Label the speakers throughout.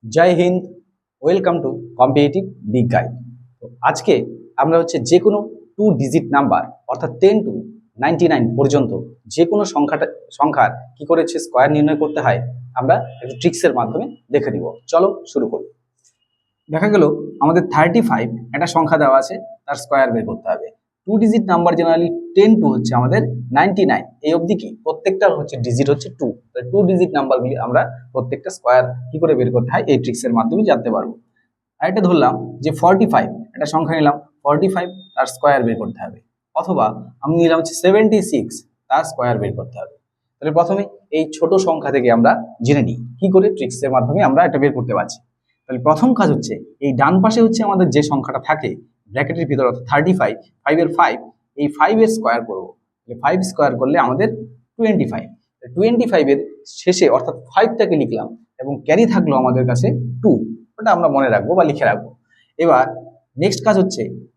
Speaker 1: জয় হিন্দ, welcome to competitive big guide. তো আজকে আমরা যে কোনো 2 ডিজিট নাম্বার অর্থাৎ 10 to 99 পর্যন্ত যে কোনো সংখ্যার কি করে স্কোয়ার নির্ণয় করতে হয় আমরা একটু ট্রিক্সের মাধ্যমে দেখে নিব। চলো শুরু করি। দেখা গেল আমাদের 35 একটা সংখ্যা দেওয়া আছে, তার স্কোয়ার বের করতে হবে। 2 ডিজিট নাম্বার জেনারেলি 10 to আমাদের 99 এই অবধি কি প্রত্যেকটার ডিজিট 2। 2 ডিজিট নাম্বারগুলি আমরা প্রত্যেকটা স্কোয়ার কি করে বের করতে হয় এই ট্রিক্সের মাধ্যমে জানতে পারবো। আর এটা ধরলাম যে 45 একটা সংখ্যা নিলাম, 45 তার স্কোয়ার বের করতে হবে। অথবা আমি নিলাম 76 তার স্কোয়ার বের করতে হবে। তাহলে প্রথমে এই ছোট সংখ্যা থেকে আমরা জেনে নিই কি করে ট্রিক্সের মাধ্যমে আমরা এটা বের করতে পারছি। তাহলে প্রথম কাজ এই ডান পাশে আমাদের যে সংখ্যাটা থাকে ব্র্যাকেটের ভিতরে অর্থাৎ 35, 5 এর 5, এই 5 এর স্কোয়ার করব। 5 স্কোয়ার করলে আমাদের 25। 25 এর শেষে অর্থাৎ 5টাকে লিখলাম এবং ক্যারি থাকলো আমাদের কাছে 2, ওটা আমরা মনে রাখবো বা লিখে রাখবো। এবার নেক্সট কাজ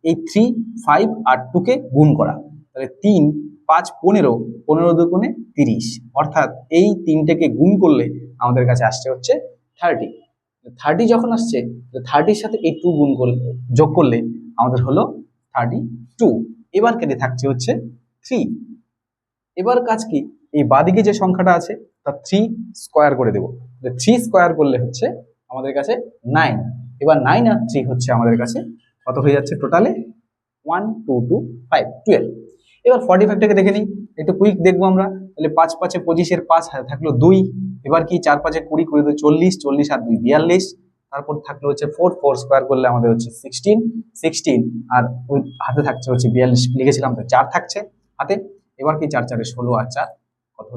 Speaker 1: এই 3, 5 আর 2কে গুণ করা। তাহলে 3, 5, 15, 15 দুগুণে 30, অর্থাৎ এই 3টাকে গুণ করলে আমাদের কাছে আসছে 30। 30 যখন আসছে 30-র সাথে এই 2 গুণ করলে যোগ করলে আমাদের হলো 32। এবার কেটে থাকছে 3। এবার কাজ কি এই বাদিকে যে সংখ্যাটা আছে তার 3 স্কোয়ার করে দেব। 3 স্কোয়ার করলে আমাদের কাছে 9। এবার 9 আর 3 আমাদের কাছে কত হয়ে যাচ্ছে টোটালে 1 2 2 5 12। এবার 45টাকে দেখে নিই, একটু কুইক দেখবো আমরা। তাহলে 5 5 25 এর 5 থাকলো 2। এবার কি 4 5 20 20 40, 40 আর 2 42। তারপর থাকলো 4 4 স্কোয়ার করলে আমাদের 16 16 আর ওই হাতে থাকছে 42 লিখেছিলাম, তো 4 থাকছে হাতে। এবার কি 4 4 16 আর 4 কত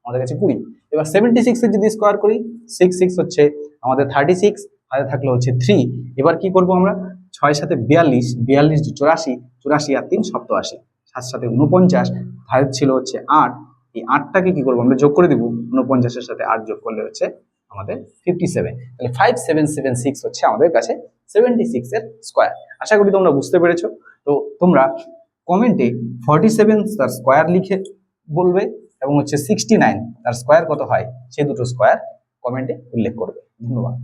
Speaker 1: আমাদের কাছে 20। এবার 76 এর যদি স্কোয়ার করি 6 6 আমাদের 36, হাতে থাকলো 3। এবার কি করব আমরা 6 7 42, 42 84, 84 আর 3 87, 7 7 49, হাতে ছিল 8। এই 8টাকে কি করব আমরা যোগ করে দিব, 49 এর সাথে 8 যোগ করলে আমাদের 57। তাহলে 5776 আমাদের কাছে 76 এর স্কোয়ার। আশা করি তোমরা বুঝতে পেরেছো। তো তোমরা কমেন্টে 47 তার স্কোয়ার লিখে বলবে এবং 69 তার স্কোয়ার কত হয় সে দুটো স্কোয়ার কমেন্টে উল্লেখ করবে। ধন্যবাদ।